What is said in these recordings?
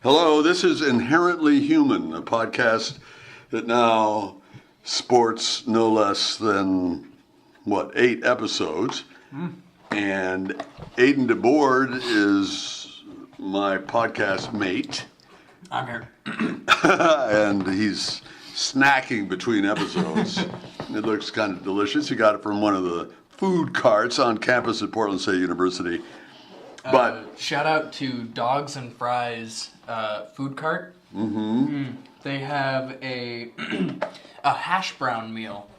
Hello, this is Inherently Human, a podcast that now sports no less than, 8 episodes. And Aiden DeBoard is my podcast mate. I'm here. And he's snacking between episodes. It looks kind of delicious. He got it from one of the food carts on campus at Portland State University. But shout out to Dogs and Fries food cart. They have a hash brown meal.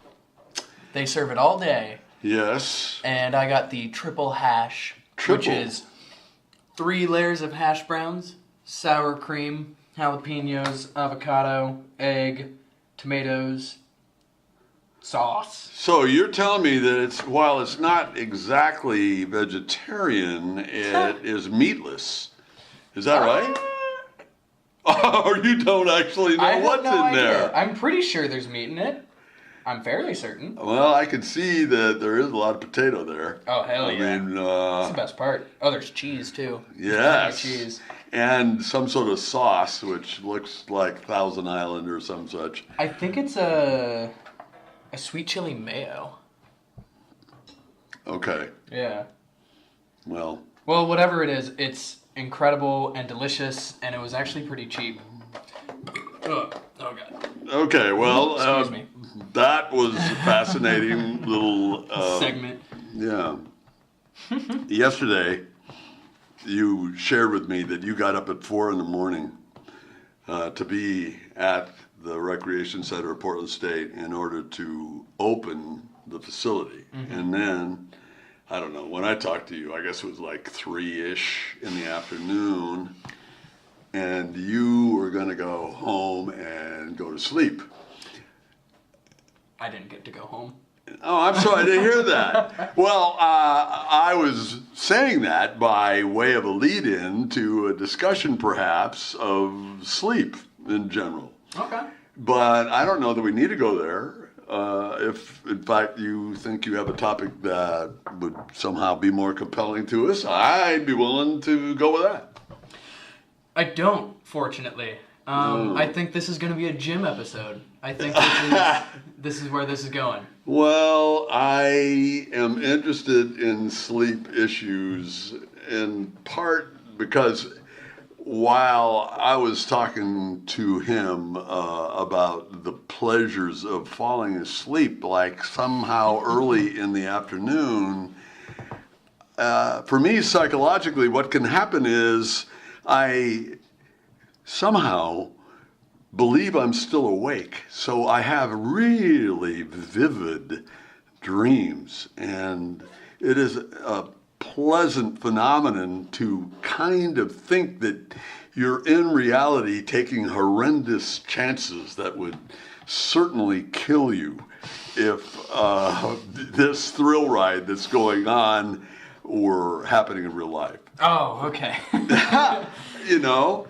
They serve it all day. yes, And I got the triple hash, which is 3 layers of hash browns, sour cream, jalapenos, avocado, egg, tomatoes, sauce. so you're telling me that while it's not exactly vegetarian, it is meatless. Is that right? Or you don't actually know I have what's no in idea. there? I'm pretty sure there's meat in it. I'm fairly certain. Well, I can see that there is a lot of potato there. Oh, hell yeah. I mean, That's the best part. Oh, there's cheese, too. yes. Cheese. And some sort of sauce, which looks like Thousand Island or some such. I think it's a sweet chili mayo. Okay. Yeah. Well, Well, whatever it is, it's incredible and delicious, and it was actually pretty cheap. Ugh. Oh, God. okay. Well, Excuse me. that was a fascinating little Segment. Yeah. Yesterday, you shared with me that you got up at 4 a.m. To be at the Recreation Center of Portland State in order to open the facility. And then, I don't know, when I talked to you, I guess it was like 3-ish in the afternoon, and you were going to go home and go to sleep. I didn't get to go home. Oh, I'm sorry, I didn't hear that. Well, I was saying that by way of a lead-in to a discussion, perhaps, of sleep in general. Okay. But I don't know that we need to go there. If, in fact, you think you have a topic that would somehow be more compelling to us, I'd be willing to go with that. I don't, fortunately. I think this is going to be a gym episode. I think this is where this is going. Well, I am interested in sleep issues in part because while I was talking to him about the pleasures of falling asleep, like somehow early in the afternoon, for me, psychologically, what can happen is I somehow believe I'm still awake. So I have really vivid dreams. And it is a pleasant phenomenon to kind of think that you're in reality taking horrendous chances that would certainly kill you if this thrill ride that's going on were happening in real life. Oh, okay. You know,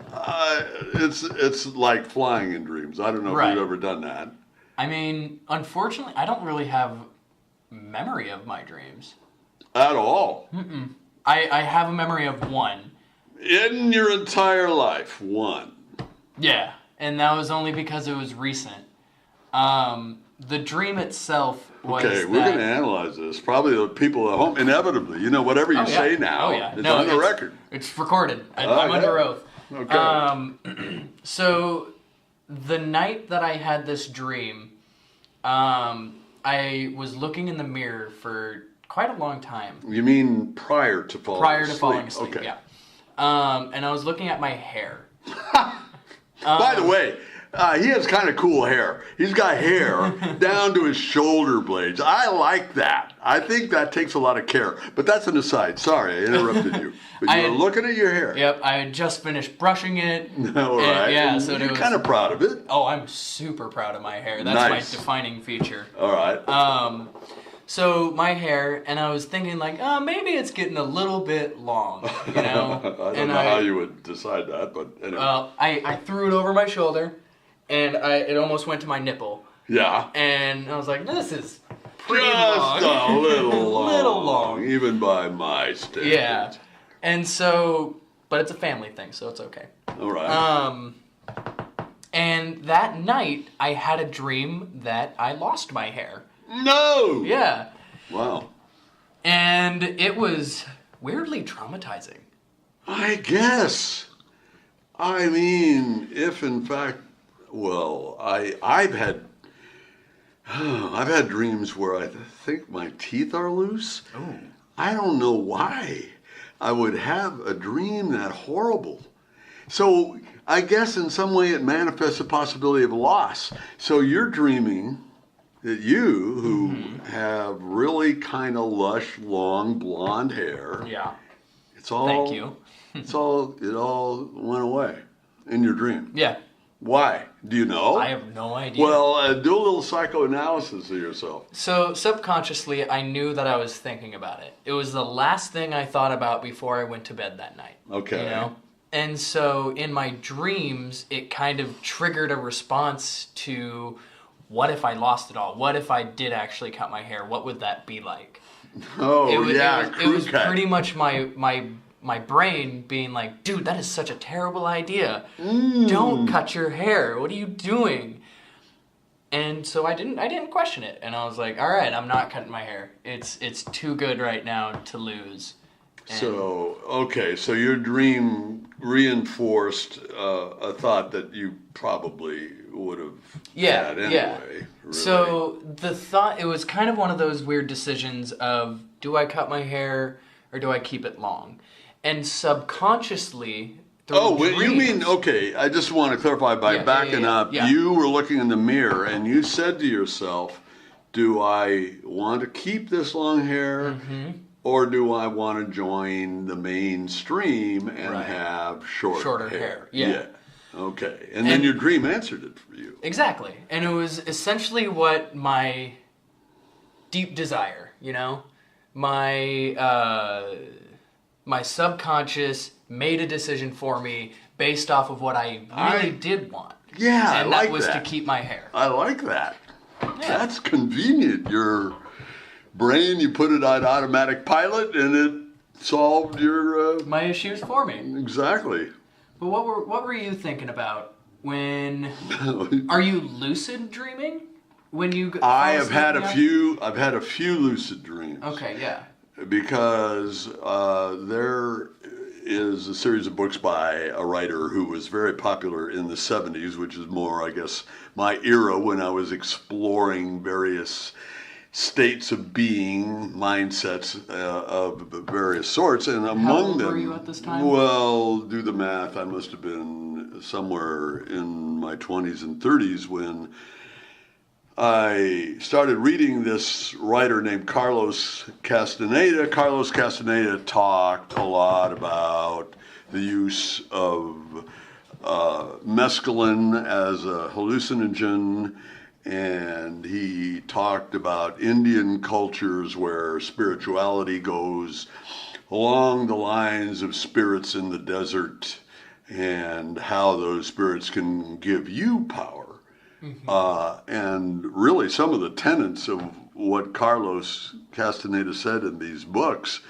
it's like flying in dreams. I don't know if Right. you've ever done that. I mean, unfortunately, I don't really have memory of my dreams. At all. I have a memory of one. In your entire life, one. Yeah, and that was only because it was recent. The dream itself was Okay, we're going to analyze this. Probably the people at home, inevitably. You know, whatever you say now, it's on the record. It's recorded. I'm yeah. under oath. Okay. So, the night that I had this dream, I was looking in the mirror for quite a long time. You mean prior to falling asleep? Falling asleep, okay. yeah. And I was looking at my hair. By the way, he has kind of cool hair. He's got hair down to his shoulder blades. I like that. I think that takes a lot of care. But that's an aside. Sorry, I interrupted you. But you were looking at your hair. Yep, I had just finished brushing it. All right. Yeah, so you're kind of proud of it. Oh, I'm super proud of my hair. That's Nice. my defining feature. All right. So my hair, and I was thinking like, maybe it's getting a little bit long, you know? I don't know how you would decide that, but anyway. Well, I threw it over my shoulder, and it almost went to my nipple. Yeah. And I was like, this is pretty Just long. a little long. Little long. Even by my standards. Yeah. And so, but it's a family thing, so it's okay. All right. And that night, I had a dream that I lost my hair. No! Yeah. Wow. And it was weirdly traumatizing. I guess. I mean, if in fact, well, I've had dreams where I think my teeth are loose. Oh. I don't know why I would have a dream that horrible. So I guess in some way it manifests a possibility of loss. So you're dreaming that you, who have really kind of lush, long, blonde hair, Yeah. it's all. Thank you. It all went away in your dream. Yeah. Why? Do you know? I have no idea. Well, do a little psychoanalysis of yourself. So subconsciously, I knew that I was thinking about it. It was the last thing I thought about before I went to bed that night. Okay. You know? And so in my dreams, it kind of triggered a response to, what if I lost it all? What if I did actually cut my hair? What would that be like? Oh, It was crew cut. pretty much my brain being like, dude, that is such a terrible idea. Don't cut your hair. What are you doing? And so I didn't question it. And I was like, all right, I'm not cutting my hair. It's too good right now to lose. And So, okay, so your dream reinforced a thought that you probably would have had anyway. Really. So the thought, it was kind of one of those weird decisions of, do I cut my hair or do I keep it long? And subconsciously, Oh, through wait, you mean, dreams- okay, I just want to clarify by backing up. yeah. You were looking in the mirror and you said to yourself, do I want to keep this long hair Mm-hmm. or do I want to join the mainstream and Right. have shorter hair? Yeah. Okay. And then your dream answered it for you. Exactly. And it was essentially what my deep desire, you know? My subconscious made a decision for me based off of what I really did want. Yeah, I And like that was that. to keep my hair. I like that. Yeah. That's convenient. Your brain, you put it on automatic pilot and it solved your, My issues for me. exactly. But what were you thinking about when... Are you lucid dreaming? When you I fall have had asleep a now? few. I've had a few lucid dreams. Okay, yeah. Because there is a series of books by a writer who was very popular in the 70s, which is more, I guess, my era when I was exploring various states of being, mindsets of various sorts, and among old them, were you at this time? well, do the math. I must have been somewhere in my 20s and 30s when I started reading this writer named Carlos Castaneda. Carlos Castaneda talked a lot about the use of mescaline as a hallucinogen, and he talked about Indian cultures where spirituality goes along the lines of spirits in the desert and how those spirits can give you power. And really, some of the tenets of what Carlos Castaneda said in these books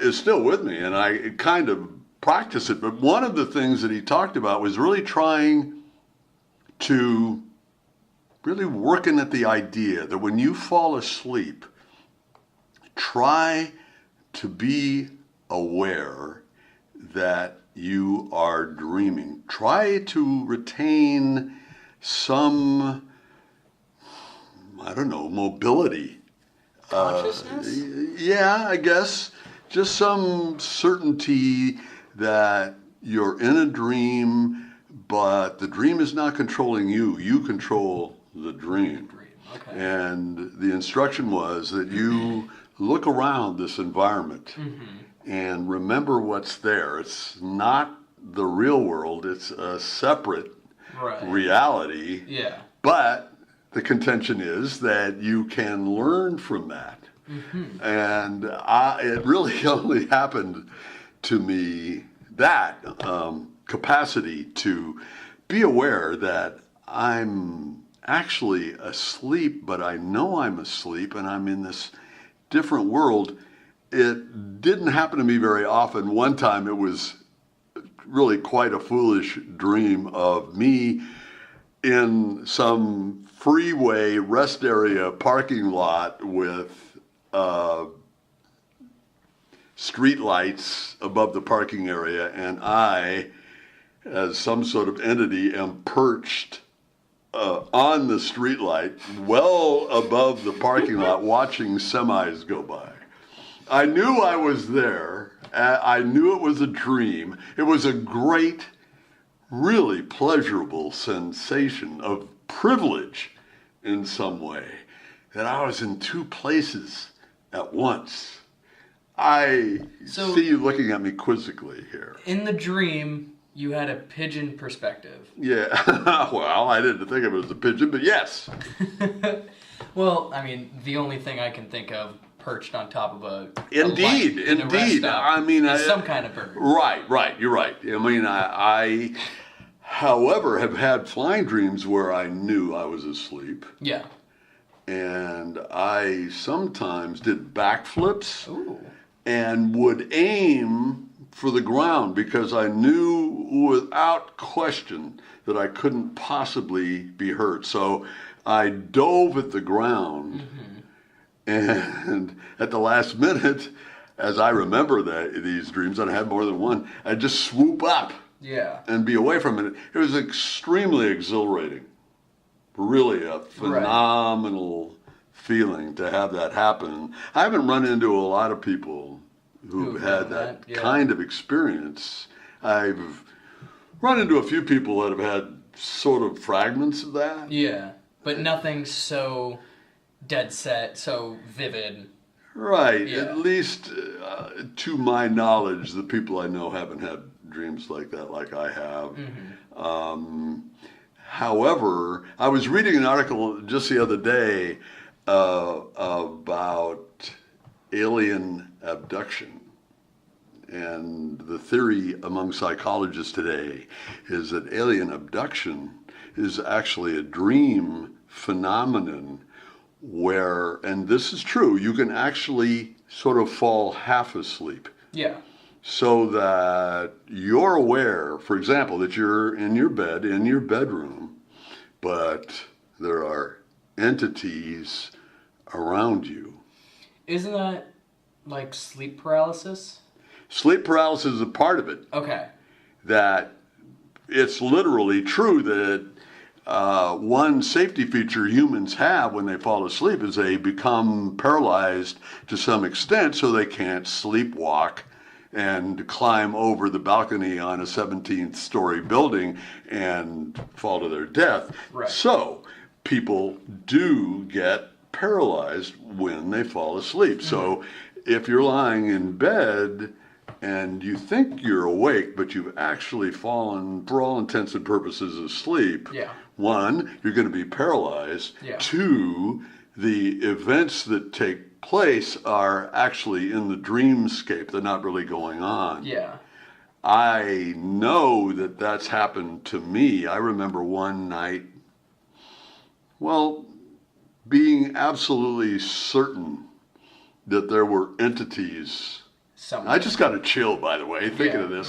is still with me, and I kind of practice it. But one of the things that he talked about was really trying to really working at the idea that when you fall asleep, try to be aware that you are dreaming. Try to retain some, I don't know, mobility. Consciousness? Yeah, I guess. Just some certainty that you're in a dream, but the dream is not controlling you. You control the dream. Okay. And the instruction was that you look around this environment and remember what's there. It's not the real world, it's a separate Right. reality. Yeah. But the contention is that you can learn from that. And it really only happened to me, that capacity to be aware that I'm actually asleep, but I know I'm asleep and I'm in this different world. It didn't happen to me very often. One time it was really quite a foolish dream of me in some freeway rest area parking lot with street lights above the parking area, and I, as some sort of entity, am perched on the street light, well above the parking lot, watching semis go by. I knew I was there. I knew it was a dream. It was a great, really pleasurable sensation of privilege in some way, that I was in two places at once. I see you looking at me quizzically here. In the dream, you had a pigeon perspective. Yeah. Well, I didn't think of it as a pigeon, but yes. Well, I mean, the only thing I can think of perched on top of a Indeed, light in a rest indeed. stop I mean, is some kind of bird. Right. You're right. I mean, I, however, have had flying dreams where I knew I was asleep, Yeah. and I sometimes did backflips Ooh. and would aim for the ground because I knew without question that I couldn't possibly be hurt. So I dove at the ground, and at the last minute, as I remember these dreams, and I had more than one, I'd just swoop up Yeah. and be away from it. It was extremely exhilarating. Really a phenomenal feeling to have that happen. I haven't run into a lot of people who've had that kind of experience. I've run into a few people that have had sort of fragments of that. Yeah. But nothing so dead set, so vivid. Right. Yeah. At least to my knowledge, the people I know haven't had dreams like that, like I have. However, I was reading an article just the other day about alien abduction. And the theory among psychologists today is that alien abduction is actually a dream phenomenon where, and this is true, you can actually sort of fall half asleep. Yeah. So that you're aware, for example, that you're in your bed, in your bedroom, but there are entities around you. Isn't that like sleep paralysis? Sleep paralysis is a part of it. Okay. That it's literally true that one safety feature humans have when they fall asleep is they become paralyzed to some extent so they can't sleepwalk and climb over the balcony on a 17th story building and fall to their death. Right. So people do get paralyzed when they fall asleep. So if you're lying in bed and you think you're awake, but you've actually fallen, for all intents and purposes, asleep, Yeah. one, you're going to be paralyzed. Yeah. Two, the events that take place are actually in the dreamscape. They're not really going on. Yeah. I know that that's happened to me. I remember one night, well, being absolutely certain that there were entities. I just got a chill, by the way, thinking of this.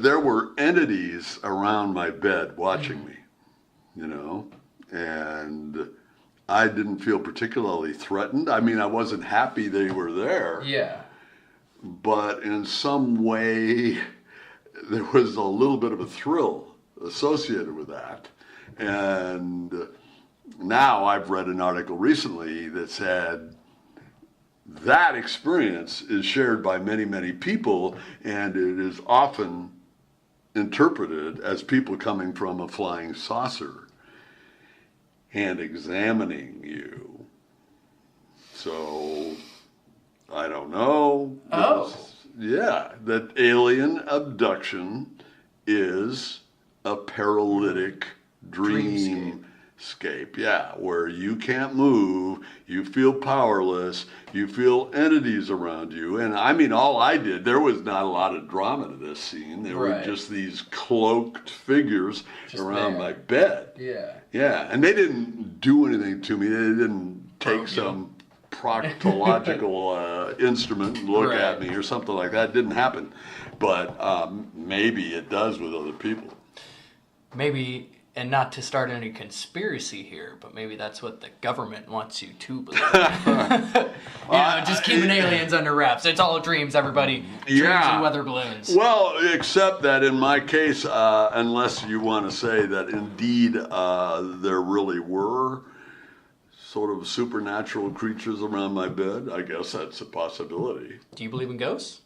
There were entities around my bed watching me, and I didn't feel particularly threatened. I mean, I wasn't happy they were there. Yeah. But in some way, there was a little bit of a thrill associated with that. And now I've read an article recently that said that experience is shared by many, many people, and it is often interpreted as people coming from a flying saucer and examining you. So, I don't know. Yeah, that alien abduction is a paralytic dreamscape. Yeah, where you can't move, you feel powerless, you feel entities around you. And I mean, all I did, there was not a lot of drama to this scene. There were just these cloaked figures around my bed. Yeah. Yeah, and they didn't do anything to me. They didn't take some proctological instrument and look at Right. me or something like that. It didn't happen. But maybe it does with other people. Maybe, and not to start any conspiracy here, but maybe that's what the government wants you to believe. Just keeping aliens under wraps. It's all dreams, everybody. Dreams Yeah. and weather balloons. Well, except that in my case, unless you want to say that indeed there really were sort of supernatural creatures around my bed, I guess that's a possibility. Do you believe in ghosts?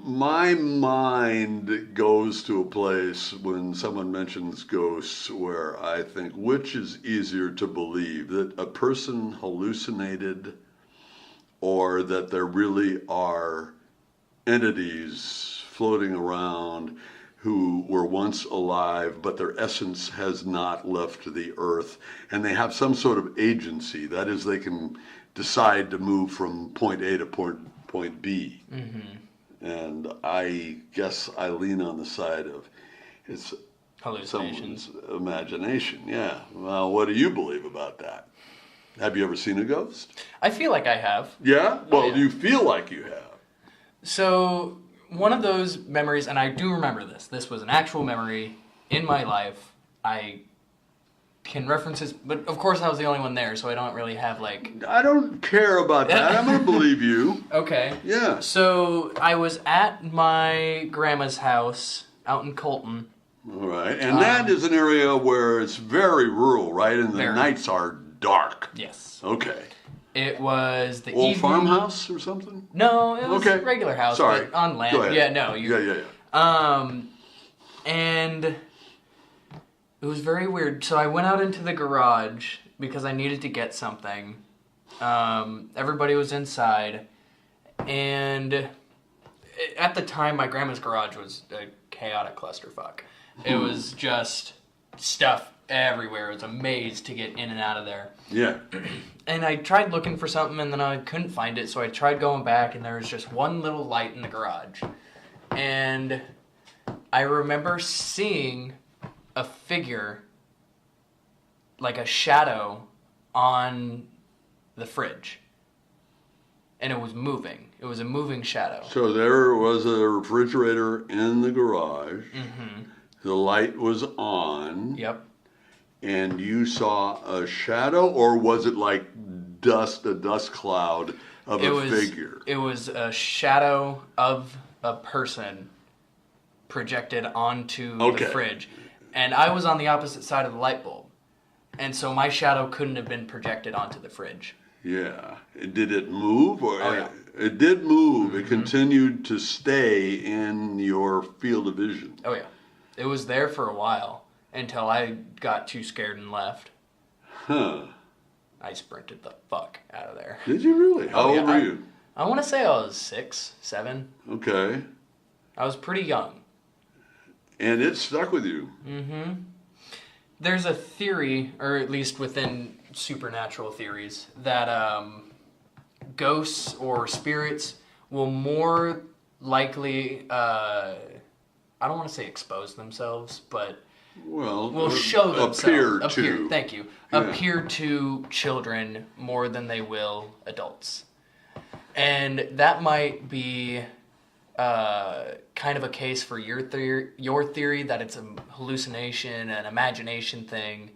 My mind goes to a place when someone mentions ghosts where I think, which is easier to believe, that a person hallucinated or that there really are entities floating around who were once alive, but their essence has not left the earth, and they have some sort of agency. That is, they can decide to move from point A to point B. Mm-hmm. And I guess I lean on the side of it's Hallucinations. someone's imagination. Yeah. Well, what do you believe about that? Have you ever seen a ghost? I feel like I have. Yeah? Well, yeah. do you feel like you have? So, one of those memories, and I do remember this. This was an actual memory in my life. I can reference this, but of course I was the only one there, so I don't really have like... I don't care about that. I'm going to believe you. Okay. Yeah. So, I was at my grandma's house out in Colton. All right. And that is an area where it's very rural, right? And the Very. nights are dark. Yes. Okay. It was the Old evening... farmhouse or something? No, it was Okay. a regular house, Sorry. but on land. Go ahead. Yeah, no. Yeah. And it was very weird. So I went out into the garage because I needed to get something. Everybody was inside. And at the time, my grandma's garage was a chaotic clusterfuck. It was just stuff everywhere. It was a maze to get in and out of there. Yeah. And I tried looking for something, and then I couldn't find it, so I tried going back, and there was just one little light in the garage. And I remember seeing a figure, like a shadow, on the fridge. And it was moving. It was a moving shadow. So there was a refrigerator in the garage. Mm-hmm. The light was on. Yep. And you saw a shadow, or was it like a dust cloud of a figure? It was a shadow of a person projected onto the fridge. And I was on the opposite side of the light bulb. And so my shadow couldn't have been projected onto the fridge. Yeah. Did it move? Or Oh, yeah. It did move. Mm-hmm. It continued to stay in your field of vision. Oh, yeah. It was there for a while until I got too scared and left. Huh. I sprinted the fuck out of there. Did you really? How old were you? I want to say I was 6, 7. Okay. I was pretty young. And it stuck with you. Mm-hmm. There's a theory, or at least within supernatural theories, that ghosts or spirits will more likely, I don't want to say expose themselves, but will show themselves. Appear. Thank you. Yeah. Appear to children more than they will adults. And that might be kind of a case for your theory that it's a hallucination, an imagination thing,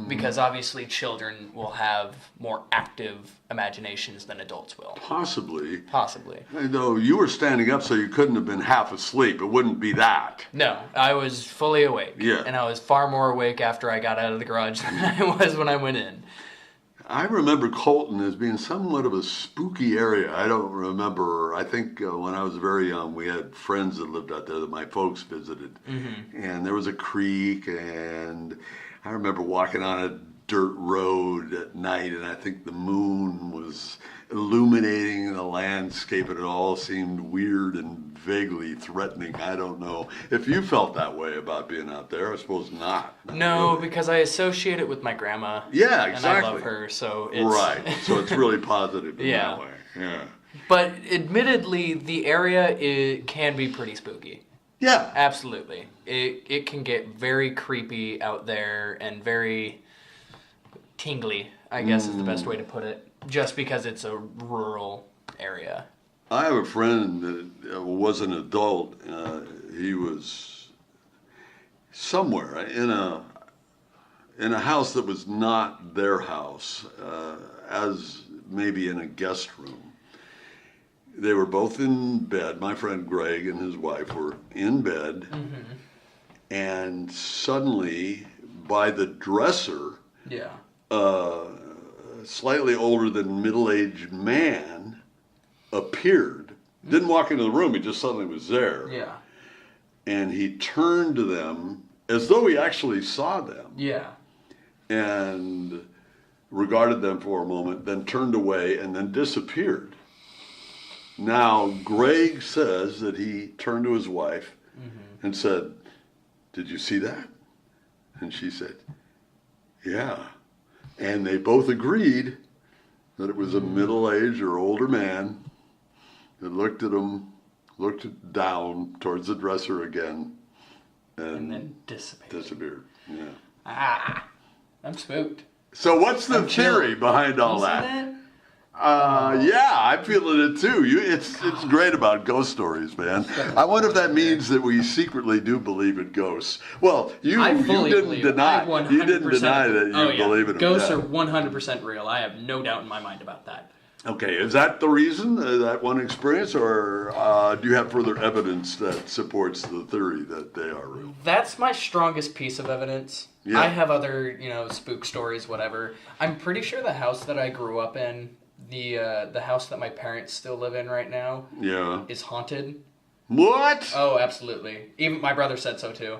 because obviously children will have more active imaginations than adults will. Possibly. Possibly. Though you were standing up, so you couldn't have been half asleep. It wouldn't be that. No, I was fully awake. Yeah. And I was far more awake after I got out of the garage than I was when I went in. I remember Colton as being somewhat of a spooky area. I don't remember. I think when I was very young, we had friends that lived out there that my folks visited. Mm-hmm. And there was a creek, and I remember walking on a dirt road at night, and I think the moon was illuminating the landscape, and it all seemed weird and vaguely threatening. I don't know if you felt that way about being out there. I suppose not. No, really. Because I associate it with my grandma. Yeah, exactly. And I love her, so it's... Right, so it's really positive in Yeah. that way. Yeah. But admittedly, the area can be pretty spooky. Yeah. Absolutely. It can get very creepy out there and very tingly I guess is the best way to put it. Just because it's a rural area. I have a friend that was an adult. He was somewhere in a house that was not their house, as maybe in a guest room. They were both in bed. My friend Greg and his wife were in bed, and suddenly, by the dresser, Yeah. a slightly older than middle-aged man appeared. Didn't walk into the room, he just suddenly was there. Yeah. And he turned to them as though he actually saw them Yeah. and regarded them for a moment, then turned away and then disappeared. Now, Greg says that he turned to his wife and said, "Did you see that?" And she said, "Yeah." And they both agreed that it was a middle-aged or older man that looked at him, looked down towards the dresser again, And then disappeared. Yeah. Ah, I'm spooked. So what's the I'm chilled. theory behind all You see that? Yeah, I'm feeling it too. It's great about ghost stories, man. I wonder if that means that we secretly do believe in ghosts. Well, you didn't deny that you believe in them. Ghosts Yeah. are 100% real. I have no doubt in my mind about that. Okay, is that the reason, that one experience, or do you have further evidence that supports the theory that they are real? That's my strongest piece of evidence. Yeah. I have other, spook stories, whatever. I'm pretty sure the house that I grew up in, the house that my parents still live in right now, Yeah. is haunted. What? Oh, absolutely. Even my brother said so too.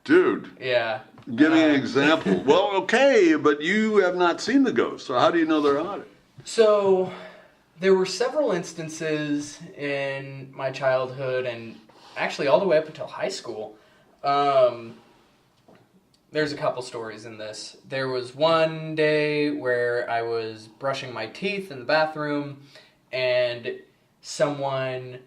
Dude, Yeah. give me an example. Well, okay, but you have not seen the ghost, so how do you know they're haunted? So, there were several instances in my childhood and actually all the way up until high school. There's a couple stories in this. There was one day where I was brushing my teeth in the bathroom and someone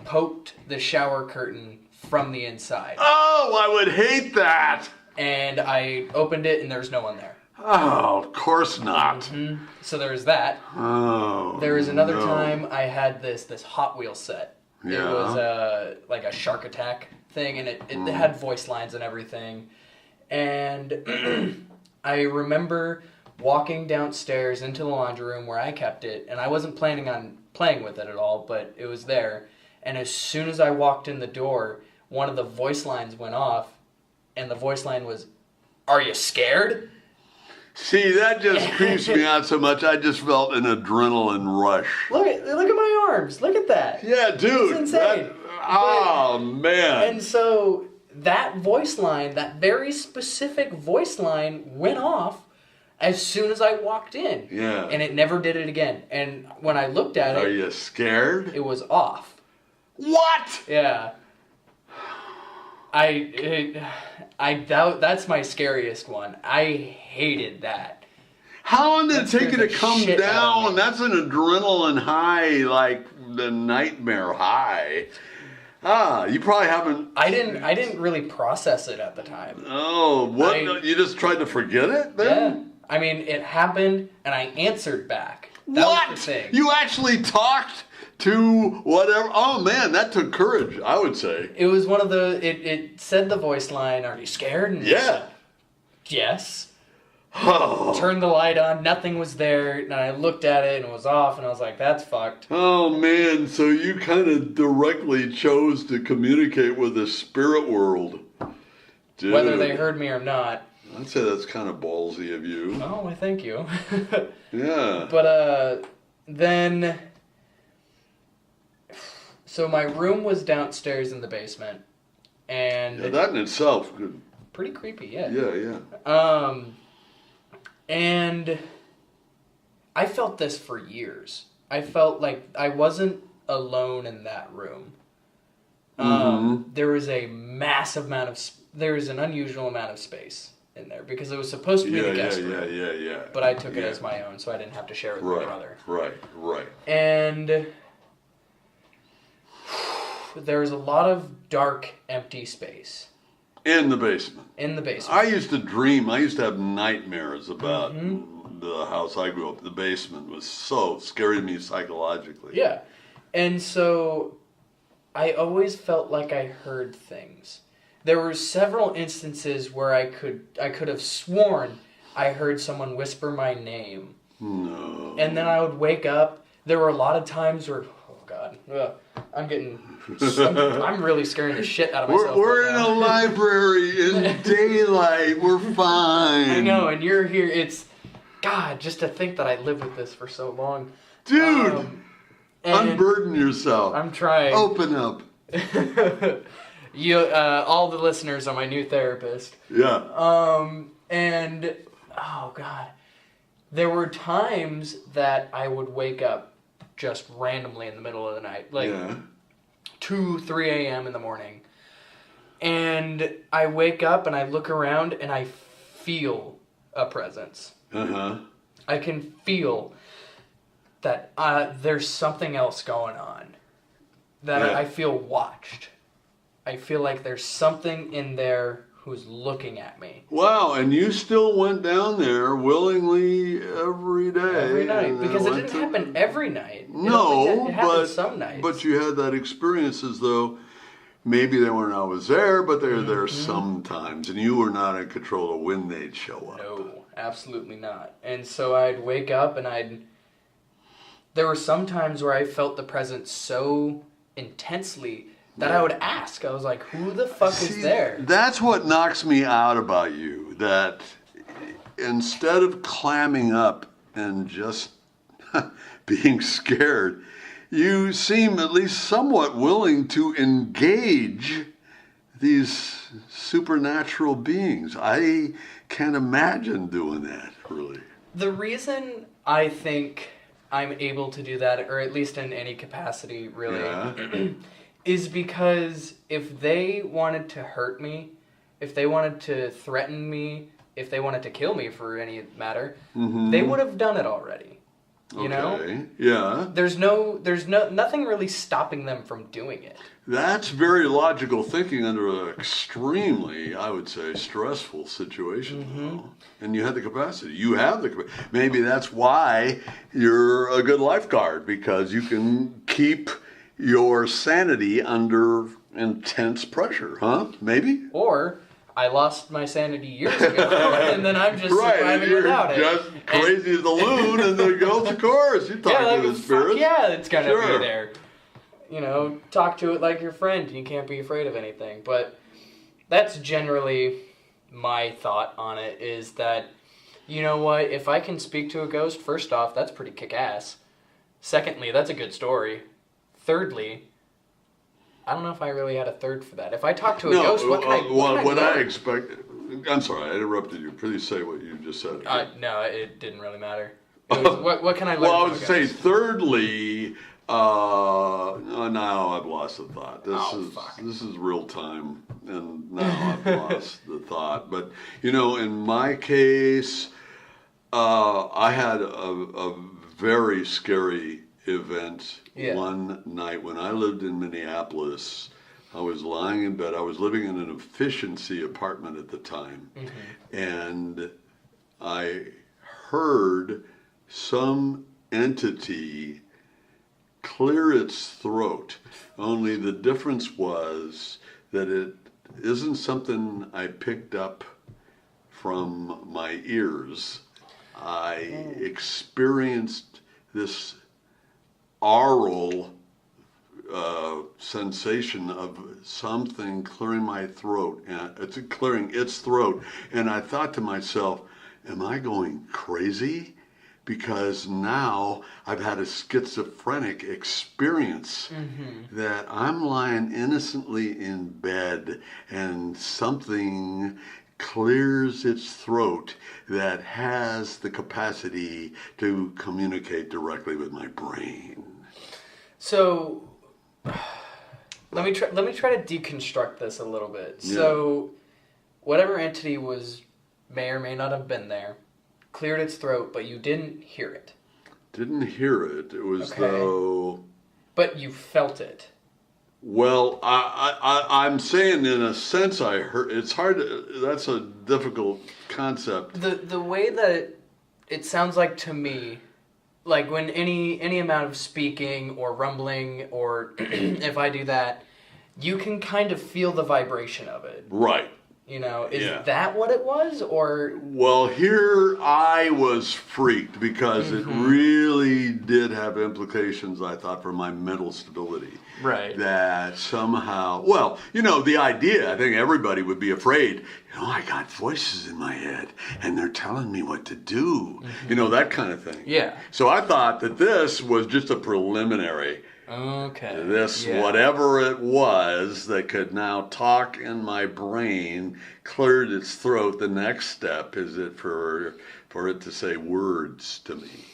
poked the shower curtain from the inside. Oh, I would hate that. And I opened it and there's no one there. Oh, of course not. So there was that. Oh. There was another no. time I had this Hot Wheel set. Yeah. It was like a Shark Attack thing, and it had voice lines and everything. And I remember walking downstairs into the laundry room where I kept it, and I wasn't planning on playing with it at all, but it was there. And as soon as I walked in the door, one of the voice lines went off, and the voice line was, "Are you scared?" See, that just creeps me out so much. I just felt an adrenaline rush. Look at my arms. Look at that. Yeah, dude. It's insane. Oh, man. And so that voice line, that very specific voice line, went off as soon as I walked in. Yeah. And it never did it again. And when I looked at Are it, you scared? it was off. What? Yeah. That's my scariest one. I hated that. How long did it take you to scared the come shit out of down? me. That's an adrenaline high, like the nightmare high. You probably haven't. I didn't really process it at the time. Oh, what? You just tried to forget it then? Yeah. I mean, it happened, and I answered back. That What? was the thing. You actually talked to whatever? Oh man, that took courage, I would say. It was one of the. It said the voice line, "Are you scared?" And Yeah. Yes. Oh. Turned the light on. Nothing was there, and I looked at it, and it was off, and I was like, "That's fucked." Oh man, so you kind of directly chose to communicate with the spirit world. Dude, Whether they heard me or not. I'd say that's kind of ballsy of you. Oh, I thank you. Yeah. But then. So my room was downstairs in the basement, and Yeah, that in itself could. pretty creepy, yeah. Yeah. And I felt this for years. I felt like I wasn't alone in that room. There was a massive amount of there was an unusual amount of space in there because it was supposed to be the guest room. Yeah. But I took it as my own, so I didn't have to share it with my brother. Right. And there was a lot of dark, empty space In the basement. in the basement. I used to dream. I used to have nightmares about the house I grew up, the basement was so scary to me psychologically. Yeah. And so I always felt like I heard things. There were several instances where I could have sworn I heard someone whisper my name. No. And then I would wake up. There were a lot of times where, oh God, I'm really scaring the shit out of myself. We're right in now. a library in daylight. We're fine. I know, and you're here. It's, God, just to think that I lived with this for so long. Dude, And unburden yourself. I'm trying. Open up. You, all the listeners are my new therapist. Yeah. And, oh God, there were times that I would wake up just randomly in the middle of the night, like 2, 3 a.m. in the morning. And I wake up and I look around and I feel a presence. Uh-huh. I can feel that there's something else going on. That I feel watched. I feel like there's something in there who's looking at me. Wow, and you still went down there willingly every day. Every night. Because it didn't happen every night. No, it happened some nights. but you had that experience as though maybe they weren't always there, but they're there sometimes, and you were not in control of when they'd show up. No, absolutely not. And so I'd wake up and there were some times where I felt the presence so intensely that I would ask. I was like, who the fuck is there? That's what knocks me out about you, that instead of clamming up and just being scared, you seem at least somewhat willing to engage these supernatural beings. I can't imagine doing that, really. The reason I think I'm able to do that, or at least in any capacity, really, is because if they wanted to hurt me, if they wanted to threaten me, if they wanted to kill me for any matter, they would have done it already. You know? Yeah. There's nothing really stopping them from doing it. That's very logical thinking under an extremely, I would say, stressful situation. Though. And you had the capacity. You have the capacity. Maybe that's why you're a good lifeguard, because you can keep your sanity under intense pressure, huh? Maybe? Or I lost my sanity years ago, and then I'm just surviving without it. Just crazy as a loon, and the girls, of course, you talk to the spirits. Yeah, it's gonna be there. You know, talk to it like your friend, and you can't be afraid of anything. But that's generally my thought on it, is that, you know what, if I can speak to a ghost, first off, that's pretty kick-ass. Secondly, that's a good story. Thirdly, I don't know if I really had a third for that. If I talk to a ghost, what can I expect? I'm sorry, I interrupted you. Please say what you just said. No, it didn't really matter. It was, what can I learn? Well, I would say thirdly. Now I've lost the thought. This is real time, and now I've lost the thought. But you know, in my case, I had a very scary event one night when I lived in Minneapolis. I was lying in bed. I was living in an efficiency apartment at the time, and I heard some entity clear its throat. Only the difference was that it isn't something I picked up from my ears. I experienced this aural sensation of something clearing my throat, and it's clearing its throat. And I thought to myself, am I going crazy? Because now I've had a schizophrenic experience that I'm lying innocently in bed and something clears its throat that has the capacity to communicate directly with my brain. So let me try to deconstruct this a little bit. Yeah. So whatever entity may or may not have been there, cleared its throat, but you didn't hear it. Didn't hear it. It was though. But you felt it. Well, I'm saying in a sense I heard. It's hard to. That's a difficult concept. The way that it sounds like to me, like when any amount of speaking or rumbling, or if I do that, you can kind of feel the vibration of it. Right. You know, is Yeah. that what it was, or Well, here I was freaked because it really did have implications, I thought, for my mental stability. Right. That somehow, well, you know, the idea, I think everybody would be afraid, you know, I got voices in my head and they're telling me what to do, you know, that kind of thing. Yeah. So I thought that this was just a preliminary. Okay. This, Yeah. whatever it was that could now talk in my brain, cleared its throat. The next step is it for it to say words to me.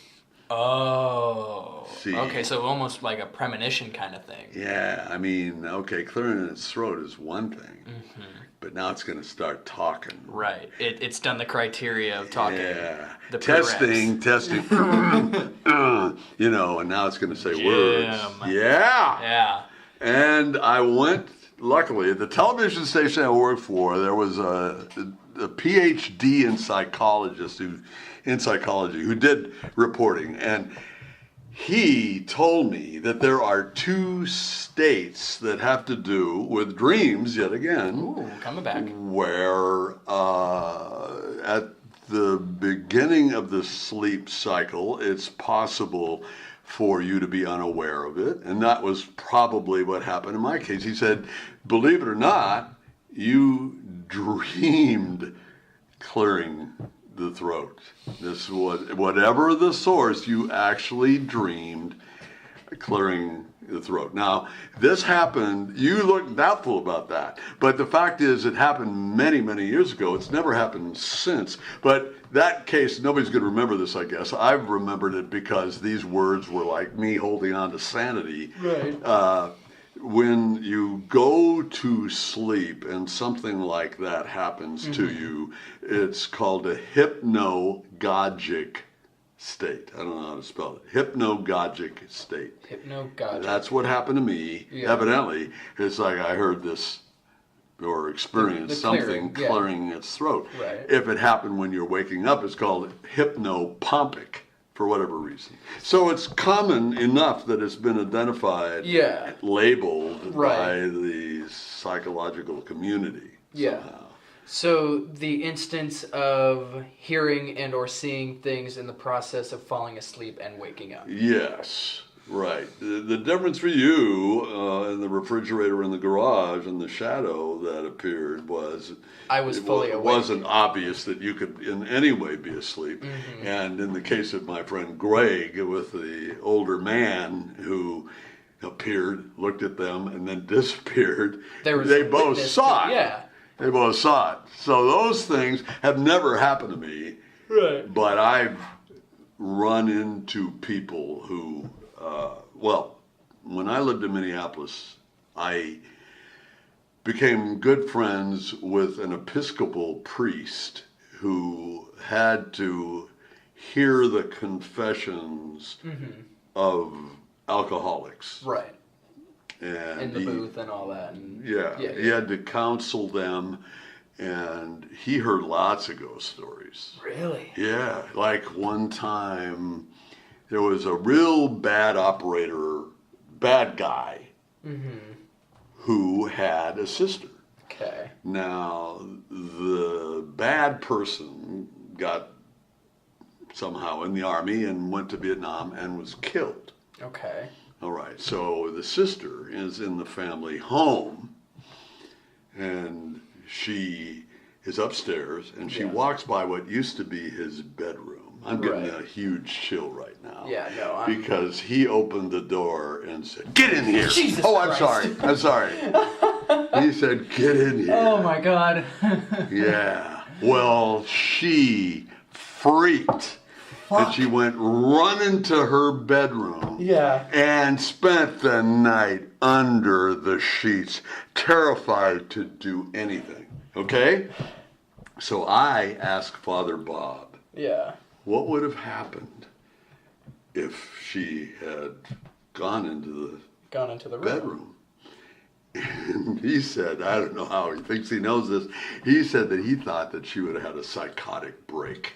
Oh. See. Okay, so almost like a premonition kind of thing. Yeah, I mean, okay, clearing its throat is one thing, but now it's going to start talking. Right. It's done the criteria of talking. Yeah, The testing, you know, and now it's going to say words. Jim. Yeah. Yeah. And I went, luckily, at the television station I worked for, there was a PhD in psychology who did reporting. And he told me that there are 2 states that have to do with dreams, yet again, Ooh, coming back. where at the beginning of the sleep cycle, it's possible for you to be unaware of it. And that was probably what happened in my case. He said, believe it or not, you dreamed clearing the throat. This was, whatever the source, you actually dreamed clearing the throat. Now, this happened, you look doubtful about that, but the fact is it happened many, many years ago. It's never happened since. But that case, nobody's going to remember this, I guess. I've remembered it because these words were like me holding on to sanity. Right. When you go to sleep and something like that happens to you, it's called a hypnagogic state. I don't know how to spell it. Hypnagogic state. Hypnagogic. That's what happened to me. Yeah. Evidently, it's like I heard this or experienced The clearing, something yeah. clearing its throat. Right. If it happened when you're waking up, it's called hypnopompic for whatever reason. So it's common enough that it's been identified, Yeah. labeled Right. by the psychological community. Yeah. Somehow. So the instance of hearing and or seeing things in the process of falling asleep and waking up. Yes, right. The difference for you in the refrigerator in the garage and the shadow that appeared was I was fully it awake. wasn't obvious that you could in any way be asleep. And in the case of my friend Greg, with the older man who appeared, looked at them, and then disappeared, There was they a both witness saw to- it. yeah. They both saw it. So those things have never happened to me. Right. But I've run into people who, well, when I lived in Minneapolis, I became good friends with an Episcopal priest who had to hear the confessions of alcoholics. Right. And In the he- booth and all that. And yeah, he had to counsel them, and he heard lots of ghost stories. Really? Yeah, like one time there was a real bad operator, bad guy, who had a sister. Okay. Now, the bad person got somehow in the army and went to Vietnam and was killed. Okay. All right, so the sister is in the family home, and she is upstairs, and she Yeah. walks by what used to be his bedroom. I'm getting Right. a huge chill right now. Yeah, no, I'm... Because he opened the door and said, "Get in here!" Jesus oh, I'm Christ. sorry. He said, "Get in here." Oh my God. Yeah. Well, she freaked. And she went running to her bedroom. Yeah. And spent the night under the sheets, terrified to do anything. Okay? So I asked Father Bob, Yeah. what would have happened if she had gone into Gone into the the room. bedroom? And he said, I don't know how he thinks he knows this, he said that he thought that she would have had a psychotic break.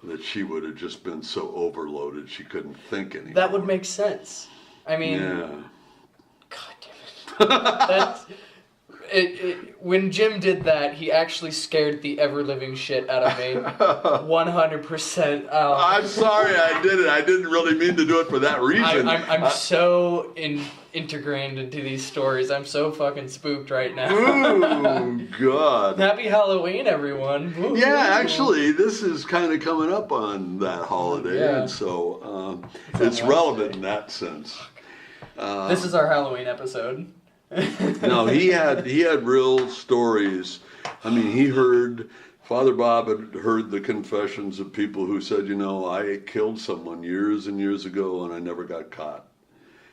that she would have just been so overloaded she couldn't think anymore. That would make sense. I mean, Yeah. God damn it. That's, when Jim did that, he actually scared the ever-living shit out of me. 100%. I'm sorry I did it. I didn't really mean to do it for that reason. I'm so integrated into these stories. I'm so fucking spooked right now. Ooh, God. Happy Halloween, everyone. Woo-hoo. Yeah, actually, this is kind of coming up on that holiday, Yeah. and so it's relevant in that sense. This is our Halloween episode. No, he had real stories. I mean, Father Bob had heard the confessions of people who said, I killed someone years and years ago and I never got caught.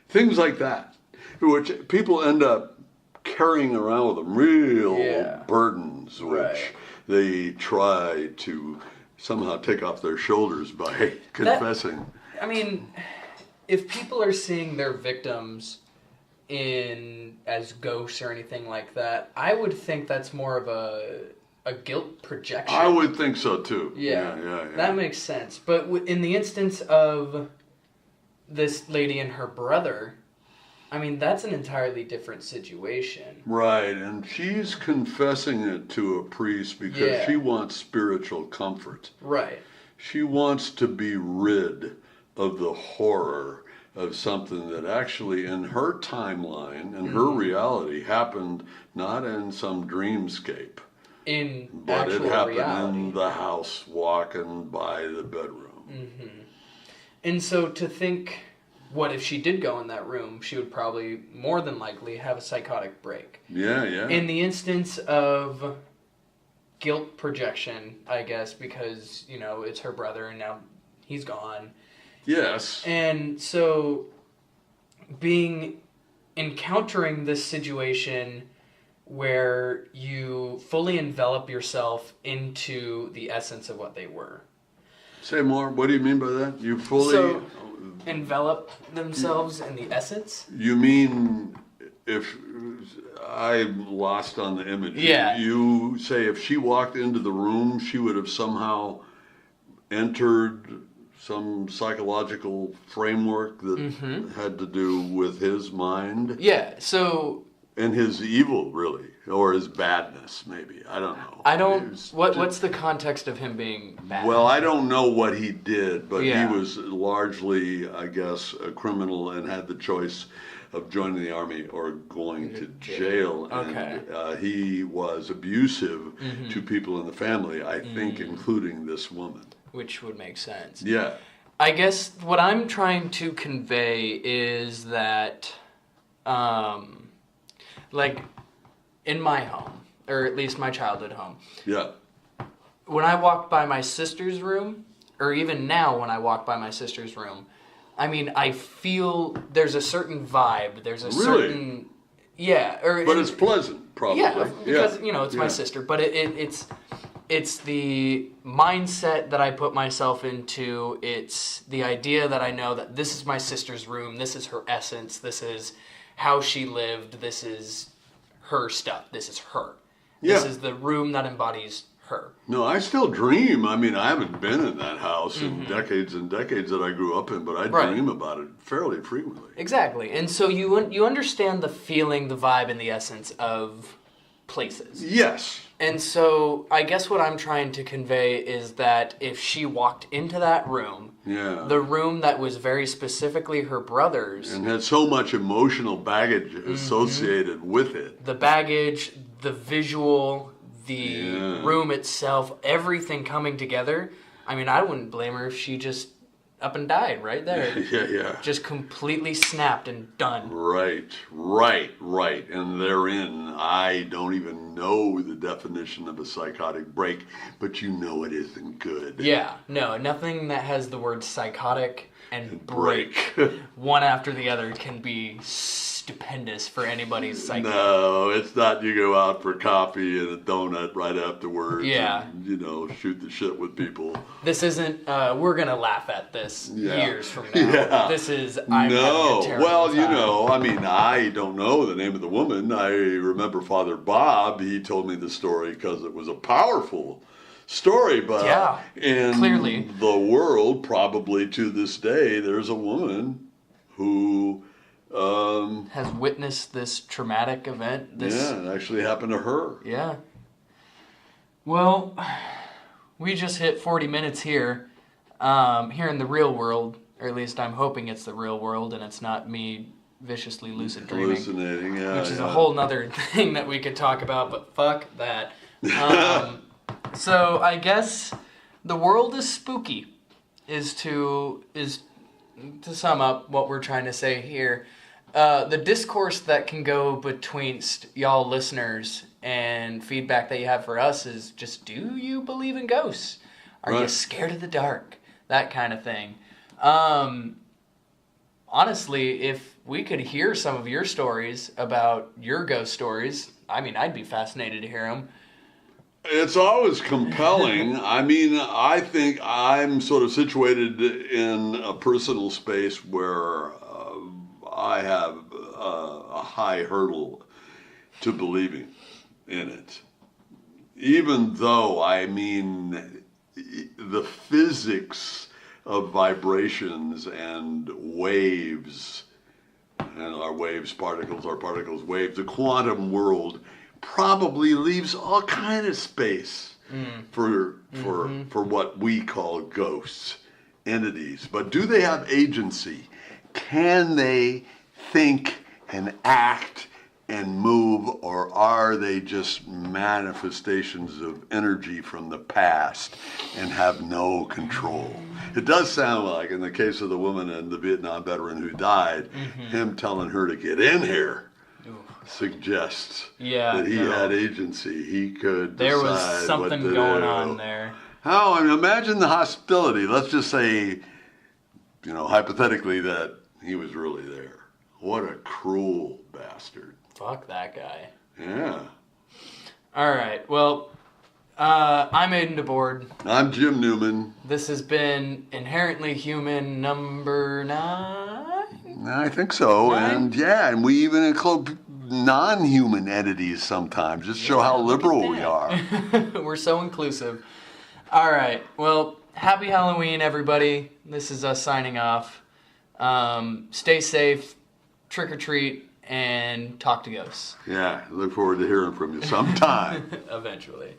Things like that, which people end up carrying around with them, real burdens, which they try to somehow take off their shoulders by confessing. I mean, if people are seeing their victims as ghosts or anything like that, I would think that's more of a guilt projection. I would think so too. Yeah. Yeah. That makes sense. But in the instance of this lady and her brother, I mean, that's an entirely different situation. Right, and she's confessing it to a priest because she wants spiritual comfort. Right. She wants to be rid of the horror of something that actually in her timeline and her reality happened not in some dreamscape, but it happened reality. in the house walking by the bedroom. Mm-hmm. And so to think, what if she did go in that room, she would probably more than likely have a psychotic break. Yeah. In the instance of guilt projection, I guess, because it's her brother and now he's gone. Yes. And so encountering this situation where you fully envelop yourself into the essence of what they were. Say more. What do you mean by that? You fully... So, envelop themselves in the essence? You mean if... I'm lost on the image. Yeah. You say if she walked into the room, she would have somehow entered some psychological framework that had to do with his mind. Yeah, so... And his evil, really. Or his badness, maybe. I don't know. What's the context of him being bad? Well, I don't know what he did, but Yeah. he was largely, I guess, a criminal and had the choice of joining the army or going to jail. Okay. And he was abusive to people in the family, I think, including this woman. Which would make sense. Yeah. I guess what I'm trying to convey is that, in my home, or at least my childhood home, Yeah. when I walk by my sister's room, or even now when I walk by my sister's room, I mean, I feel there's a certain vibe. There's a certain... Yeah. But it's pleasant, probably. Yeah, because, it's my sister. But it's the mindset that I put myself into. It's the idea that I know that this is my sister's room. This is her essence. This is how she lived. This is her stuff. This is her. Yeah. This is the room that embodies her. No, I still dream. I mean, I haven't been in that house in decades and decades that I grew up in, but I dream about it fairly frequently. Exactly. And so you understand the feeling, the vibe, and the essence of places. Yes. And so I guess what I'm trying to convey is that if she walked into that room, the room that was very specifically her brother's, and had so much emotional baggage associated with it. The baggage, the visual, the room itself, everything coming together. I mean, I wouldn't blame her if she just up and died right there. Yeah. Just completely snapped and done. Right. And therein, I don't even know the definition of a psychotic break, but you know it isn't good. Yeah, no, nothing that has the word psychotic and break one after the other can be stupendous for anybody's psyche. No, it's not you go out for coffee and a donut right afterwards. Yeah. And, shoot the shit with people. This isn't, we're going to laugh at this years from now. Yeah. This is, I'm having a terrible time. I mean, I don't know the name of the woman. I remember Father Bob, he told me the story because it was a powerful story, but Yeah, in clearly. the world, probably to this day, there's a woman who, Has witnessed this traumatic event. it actually happened to her. Yeah. Well, we just hit 40 minutes here. Here in the real world, or at least I'm hoping it's the real world and it's not me viciously lucid dreaming. Hallucinating, yeah. Which is a whole nother thing that we could talk about, but fuck that. So I guess the world is spooky, is to sum up what we're trying to say here. The discourse that can go between y'all listeners and feedback that you have for us is just, do you believe in ghosts? Are you scared of the dark? That kind of thing. Honestly, if we could hear some of your stories about your ghost stories, I mean, I'd be fascinated to hear them. It's always compelling. I mean, I think I'm sort of situated in a personal space where I have a high hurdle to believing in it. Even though, I mean, the physics of vibrations and waves, and our waves, particles, our particles, waves, the quantum world probably leaves all kind of space for what we call ghosts, entities. But do they have agency? Can they think and act and move, or are they just manifestations of energy from the past and have no control? It does sound like, in the case of the woman and the Vietnam veteran who died, him telling her to get in here suggests that he had agency. He could There decide was something what to going do. on there. How? I mean, imagine the hostility. Let's just say, hypothetically, that he was really there. What a cruel bastard. Fuck that guy. Yeah. All right. Well, I'm Aiden DeBoard. I'm Jim Newman. This has been Inherently Human number 9. I think so. 9? And we even include non-human entities sometimes. Just show how liberal we are. We're so inclusive. All right. Well, happy Halloween, everybody. This is us signing off. Stay safe, trick or treat, and talk to ghosts. Yeah, look forward to hearing from you sometime. Eventually.